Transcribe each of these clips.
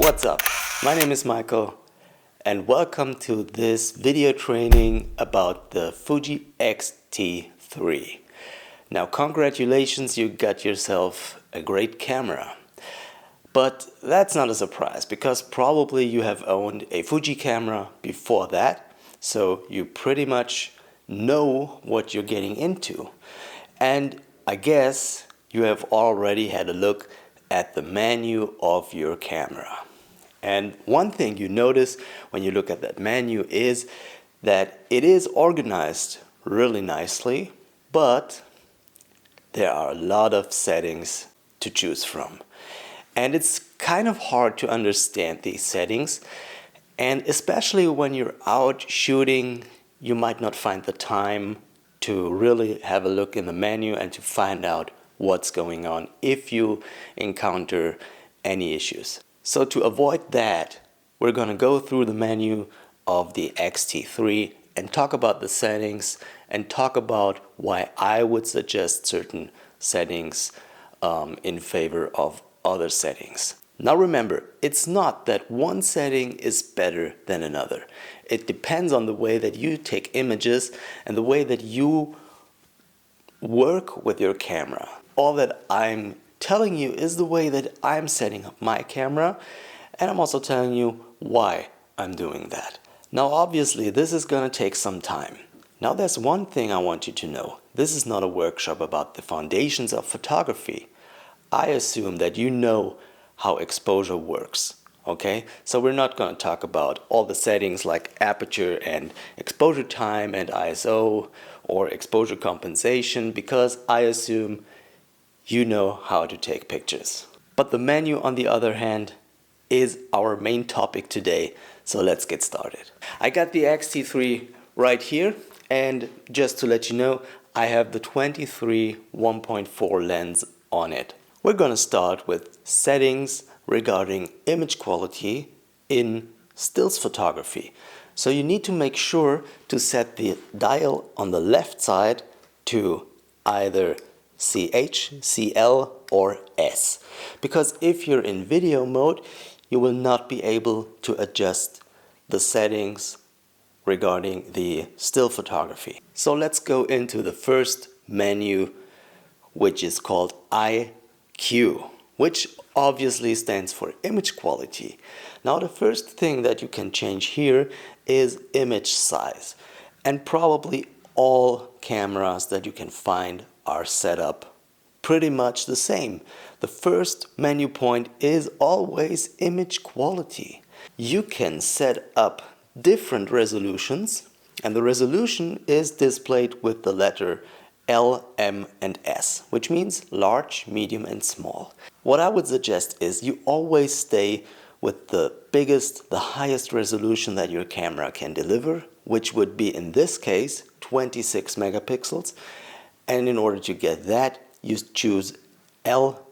What's up? My name is Michael and welcome to this video training about the Fuji X-T3. Now congratulations, you got yourself a great camera. But that's not a surprise because probably you have owned a Fuji camera before that, so you pretty much know what you're getting into. And I guess you have already had a look at the menu of your camera. And one thing you notice when you look at that menu is that it is organized really nicely, but there are a lot of settings to choose from. And it's kind of hard to understand these settings, and especially when you're out shooting, you might not find the time to really have a look in the menu and to find out what's going on if you encounter any issues. So to avoid that, we're going to go through the menu of the X-T3 and talk about the settings and talk about why I would suggest certain settings in favor of other settings. Now remember, it's not that one setting is better than another. It depends on the way that you take images and the way that you work with your camera. All that I'm telling you is the way that I'm setting up my camera, and I'm also telling you why I'm doing that. Now obviously this is going to take some time. Now there's one thing I want you to know. This is not a workshop about the foundations of photography. I assume that you know how exposure works, okay? So we're not going to talk about all the settings like aperture and exposure time and ISO or exposure compensation, because I assume you know how to take pictures. But the menu, on the other hand, is our main topic today, so let's get started. I got the X-T3 right here, and just to let you know, I have the 23 1.4 lens on it. We're going to start with settings regarding image quality in stills photography. So you need to make sure to set the dial on the left side to either CH, CL or S. Because if you're in video mode, you will not be able to adjust the settings regarding the still photography. So let's go into the first menu, which is called IQ, which obviously stands for image quality. Now the first thing that you can change here is image size, and probably all cameras that you can find are set up pretty much the same. The first menu point is always image quality. You can set up different resolutions, and the resolution is displayed with the letter L, M and S, which means large, medium and small. What I would suggest is you always stay with the biggest, the highest resolution that your camera can deliver, which would be in this case 26 megapixels. And in order to get that, you choose L,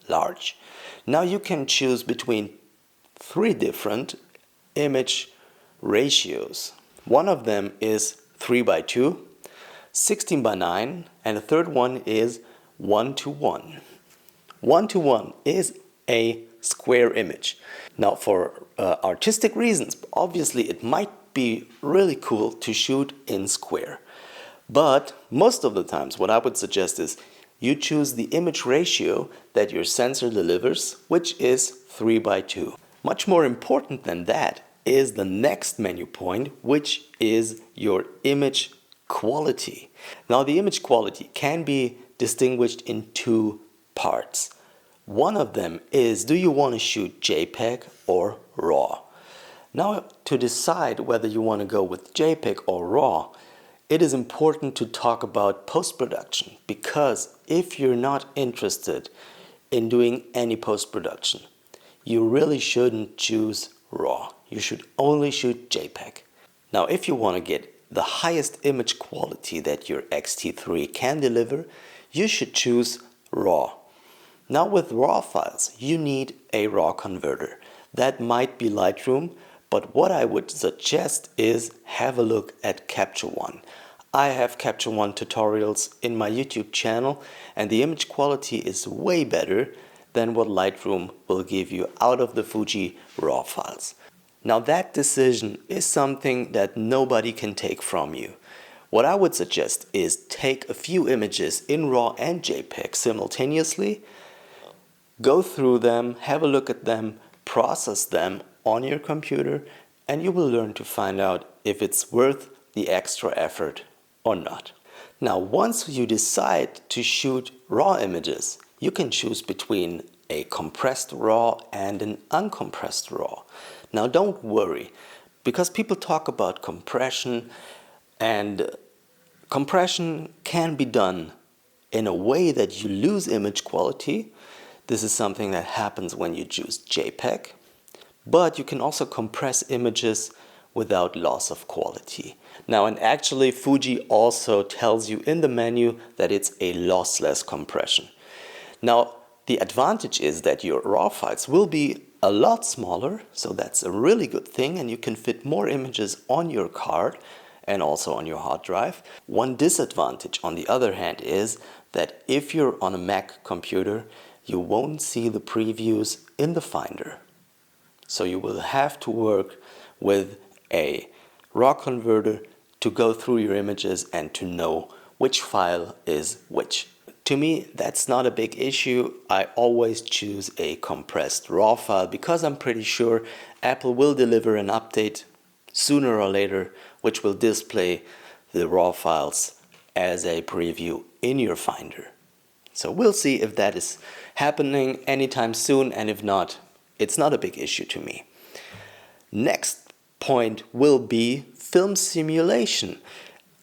large. Now you can choose between three different image ratios. One of them is 3:2, 16:9, and the third one is 1:1. 1:1 is a square image. Now for artistic reasons, obviously it might be really cool to shoot in square. But most of the times what I would suggest is you choose the image ratio that your sensor delivers, which is 3:2. Much more important than that is the next menu point, which is your image quality. Now the image quality can be distinguished in two parts. One of them is, do you want to shoot JPEG or RAW? Now to decide whether you want to go with JPEG or RAW, it is important to talk about post-production, because if you're not interested in doing any post-production, you really shouldn't choose RAW. You should only shoot JPEG. Now if you want to get the highest image quality that your X-T3 can deliver, you should choose RAW. Now with RAW files, you need a RAW converter. That might be Lightroom, but what I would suggest is have a look at Capture One. I have Capture One tutorials in my YouTube channel, and the image quality is way better than what Lightroom will give you out of the Fuji RAW files. Now that decision is something that nobody can take from you. What I would suggest is take a few images in RAW and JPEG simultaneously, go through them, have a look at them, process them on your computer, and you will learn to find out if it's worth the extra effort or not. Now, once you decide to shoot RAW images, you can choose between a compressed RAW and an uncompressed RAW. Now, don't worry, because people talk about compression, and compression can be done in a way that you lose image quality. This is something that happens when you choose JPEG, but you can also compress images without loss of quality. Now, and actually Fuji also tells you in the menu that it's a lossless compression. Now, the advantage is that your RAW files will be a lot smaller, so that's a really good thing, and you can fit more images on your card and also on your hard drive. One disadvantage, on the other hand, is that if you're on a Mac computer, you won't see the previews in the Finder. So you will have to work with a RAW converter to go through your images and to know which file is which. To me, that's not a big issue. I always choose a compressed RAW file because I'm pretty sure Apple will deliver an update sooner or later which will display the RAW files as a preview in your Finder. So we'll see if that is happening anytime soon, and if not, it's not a big issue to me. Next point will be film simulation.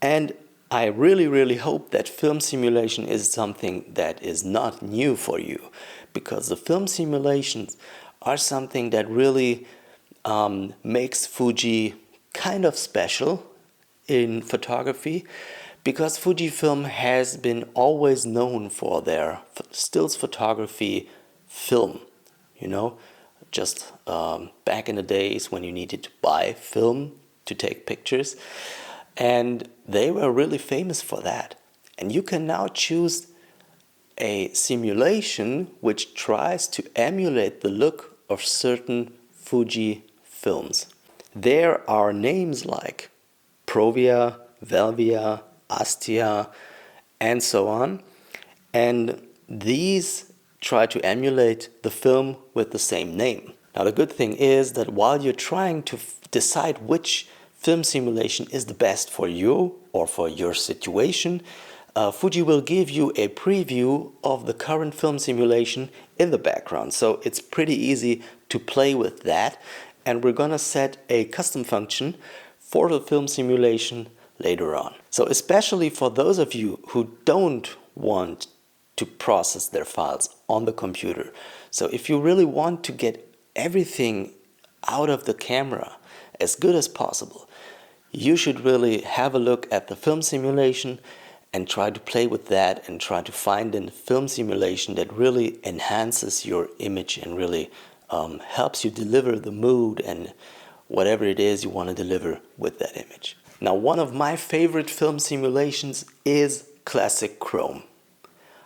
And I really hope that film simulation is something that is not new for you, because the film simulations are something that really makes Fuji kind of special in photography, because Fujifilm has been always known for their stills photography film, you know, just back in the days when you needed to buy film to take pictures. And they were really famous for that. And you can now choose a simulation which tries to emulate the look of certain Fuji films. There are names like Provia, Velvia, Astia, and so on. And these try to emulate the film with the same name. Now the good thing is that while you're trying to decide which film simulation is the best for you or for your situation, Fuji will give you a preview of the current film simulation in the background. So it's pretty easy to play with that. And we're gonna set a custom function for the film simulation later on. So especially for those of you who don't want to process their files on the computer. So if you really want to get everything out of the camera as good as possible, you should really have a look at the film simulation and try to play with that and try to find a film simulation that really enhances your image and really helps you deliver the mood and whatever it is you want to deliver with that image. Now, one of my favorite film simulations is Classic Chrome.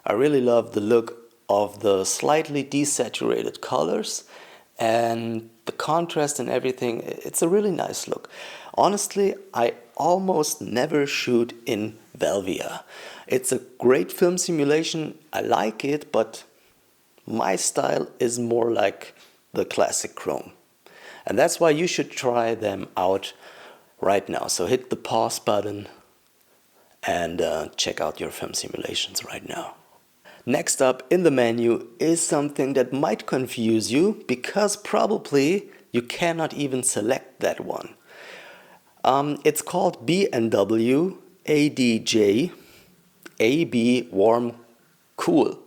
I really love the look of the slightly desaturated colors and the contrast and everything. It's a really nice look. Honestly, I almost never shoot in Velvia. It's a great film simulation. I like it, but my style is more like the Classic Chrome. And that's why you should try them out right now. So hit the pause button and check out your film simulations right now. Next up in the menu is something that might confuse you, because probably you cannot even select that one. It's called B&W ADJ AB Warm Cool.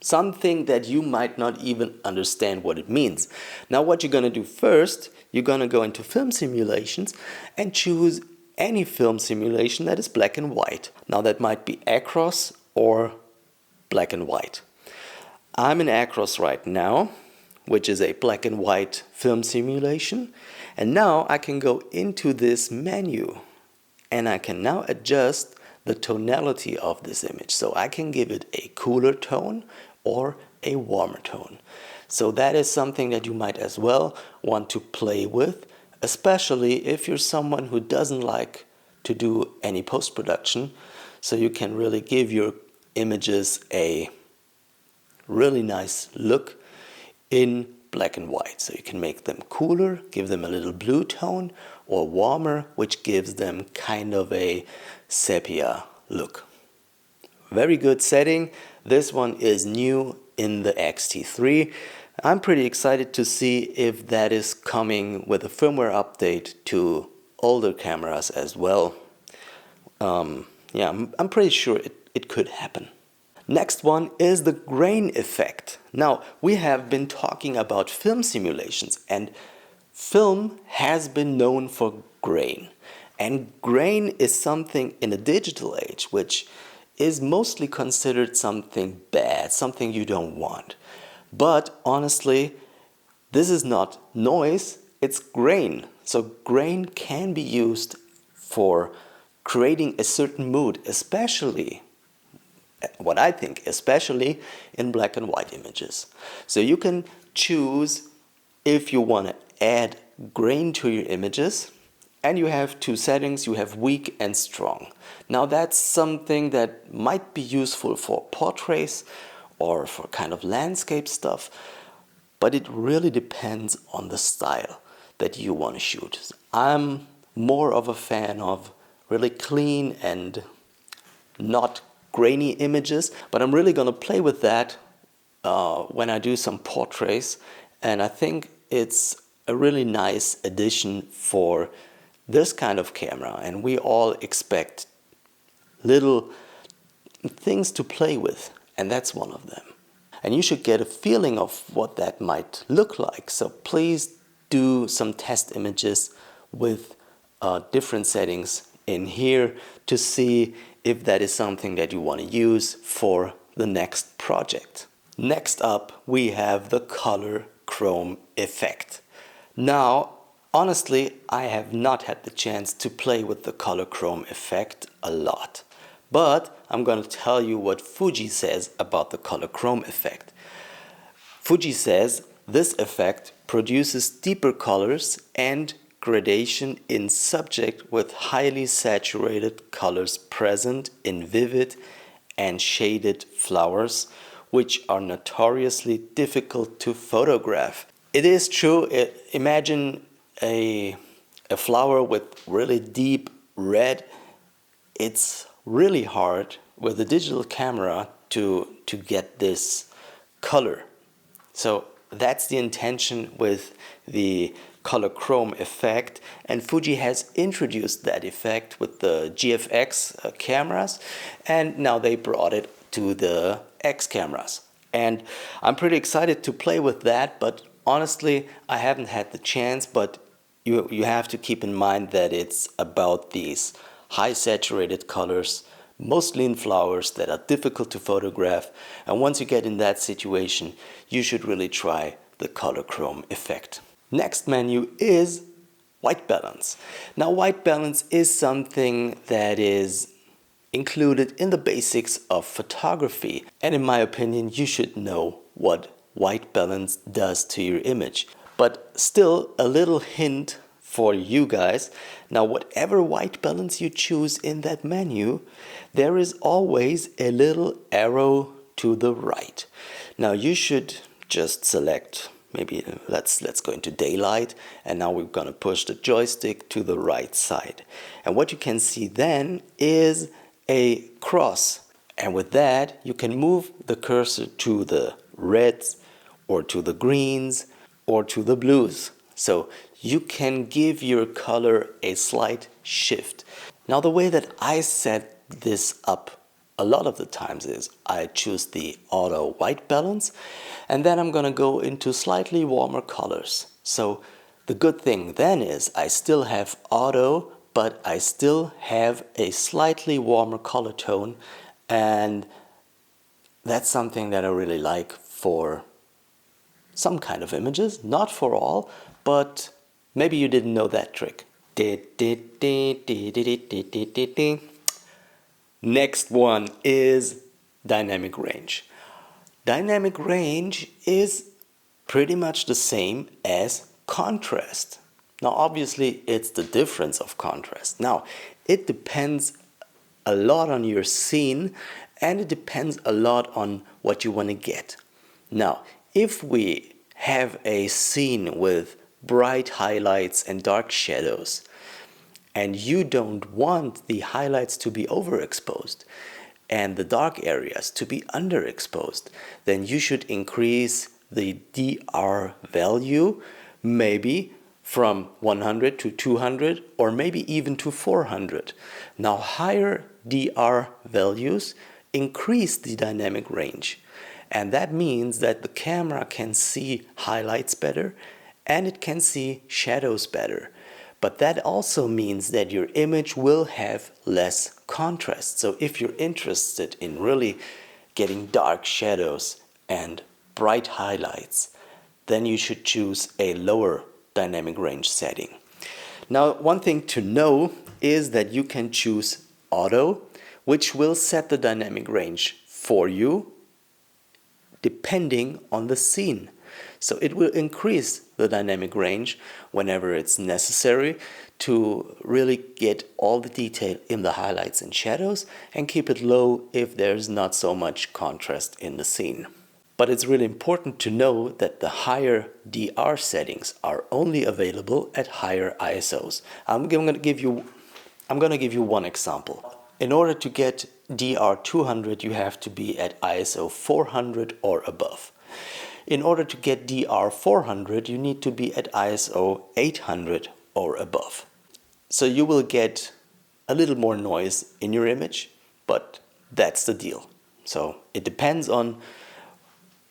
Something that you might not even understand what it means. Now what you're going to do first, you're going to go into film simulations and choose any film simulation that is black and white. Now that might be Acros or black and white. I'm in Acros right now, which is a black and white film simulation. And now I can go into this menu and I can now adjust the tonality of this image. So I can give it a cooler tone or a warmer tone. So that is something that you might as well want to play with, especially if you're someone who doesn't like to do any post-production. So you can really give your images a really nice look in black and white. So you can make them cooler, give them a little blue tone, or warmer, which gives them kind of a sepia look. Very good setting. This one is new in the X-T3. I'm pretty excited to see if that is coming with a firmware update to older cameras as well. Yeah, I'm pretty sure it could happen. Next one is the grain effect. Now, we have been talking about film simulations, and film has been known for grain. And grain is something in a digital age which is mostly considered something bad, something you don't want. But honestly, this is not noise, it's grain. So grain can be used for creating a certain mood, especially, what I think, especially in black and white images. So you can choose if you want to add grain to your images, and you have two settings. You have weak and strong. Now that's something that might be useful for portraits or for kind of landscape stuff, but it really depends on the style that you want to shoot. I'm more of a fan of really clean and not grainy images, but I'm really going to play with that when I do some portraits, and I think it's a really nice addition for this kind of camera, and we all expect little things to play with, and that's one of them. And you should get a feeling of what that might look like, so please do some test images with different settings in here to see if that is something that you want to use for the next project. Next up, we have the color chrome effect. Now, honestly, I have not had the chance to play with the color chrome effect a lot, but I'm going to tell you what Fuji says about the color chrome effect. Fuji says this effect produces deeper colors and gradation in subject with highly saturated colors present in vivid and shaded flowers, which are notoriously difficult to photograph. It is true. Imagine a flower with really deep red. It's really hard with a digital camera to get this color. So that's the intention with the color chrome effect, and Fuji has introduced that effect with the GFX cameras, and now they brought it to the X cameras. And I'm pretty excited to play with that, but honestly, I haven't had the chance. But you have to keep in mind that it's about these high saturated colors, mostly in flowers, that are difficult to photograph. And once you get in that situation, you should really try the color chrome effect. Next menu is white balance. Now, white balance is something that is included in the basics of photography, and in my opinion, you should know what white balance does to your image. But still, a little hint for you guys. Now, whatever white balance you choose in that menu, there is always a little arrow to the right. Now, you should just select, maybe let's go into daylight, and now we're going to push the joystick to the right side. And what you can see then is a cross, and with that you can move the cursor to the reds or to the greens or to the blues. So you can give your color a slight shift. Now, the way that I set this up a lot of the times is I choose the auto white balance, and then I'm gonna go into slightly warmer colors. So the good thing then is I still have auto, but I still have a slightly warmer color tone, and that's something that I really like for some kind of images, not for all, but maybe you didn't know that trick. Next one is dynamic range. Dynamic range is pretty much the same as contrast. Now obviously it's the difference of contrast. Now it depends a lot on your scene, and it depends a lot on what you want to get. Now if we have a scene with bright highlights and dark shadows, and you don't want the highlights to be overexposed and the dark areas to be underexposed, then you should increase the DR value maybe from 100 to 200 or maybe even to 400. Now higher DR values increase the dynamic range, and that means that the camera can see highlights better and it can see shadows better. But that also means that your image will have less contrast. So if you're interested in really getting dark shadows and bright highlights, then you should choose a lower dynamic range setting. Now, one thing to know is that you can choose auto, which will set the dynamic range for you depending on the scene. So it will increase the dynamic range whenever it's necessary to really get all the detail in the highlights and shadows, and keep it low if there's not so much contrast in the scene. But it's really important to know that the higher DR settings are only available at higher ISOs. I'm going to give you one example. In order to get DR 200, you have to be at ISO 400 or above. In order to get DR 400, you need to be at ISO 800 or above. So you will get a little more noise in your image, but that's the deal. So it depends on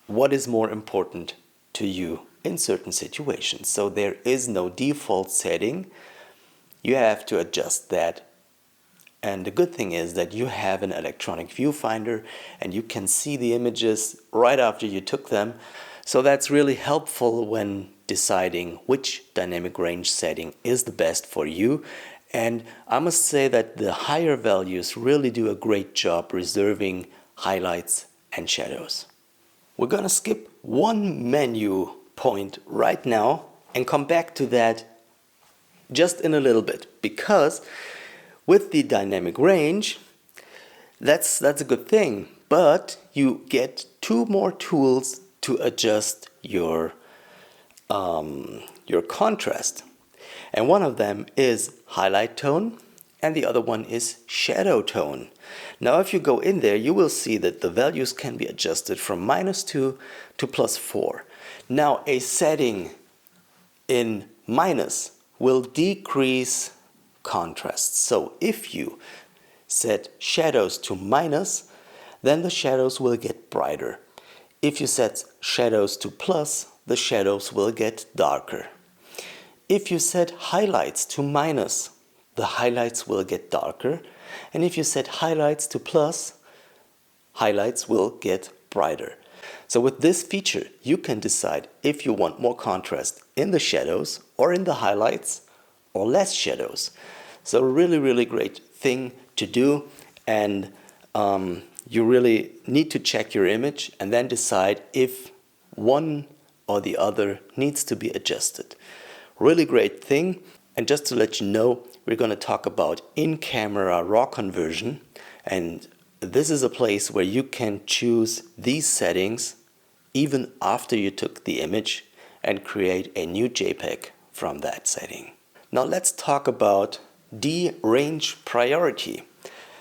what is more important to you in certain situations. So there is no default setting. You have to adjust that. And the good thing is that you have an electronic viewfinder and you can see the images right after you took them. So that's really helpful when deciding which dynamic range setting is the best for you. And I must say that the higher values really do a great job preserving highlights and shadows. We're gonna skip one menu point right now and come back to that just in a little bit, because with the dynamic range, that's a good thing, but you get two more tools to adjust your contrast. And one of them is highlight tone and the other one is shadow tone. Now if you go in there, you will see that the values can be adjusted from -2 to +4. Now a setting in minus will decrease contrast. So if you set shadows to minus, then the shadows will get brighter. If you set shadows to plus, the shadows will get darker. If you set highlights to minus, the highlights will get darker. And if you set highlights to plus, highlights will get brighter. So with this feature, you can decide if you want more contrast in the shadows or in the highlights or less shadows. So really great thing to do, and you really need to check your image and then decide if one or the other needs to be adjusted. Really great thing. And just to let you know, we're going to talk about in-camera RAW conversion, and this is a place where you can choose these settings even after you took the image and create a new JPEG from that setting. Now let's talk about derange priority.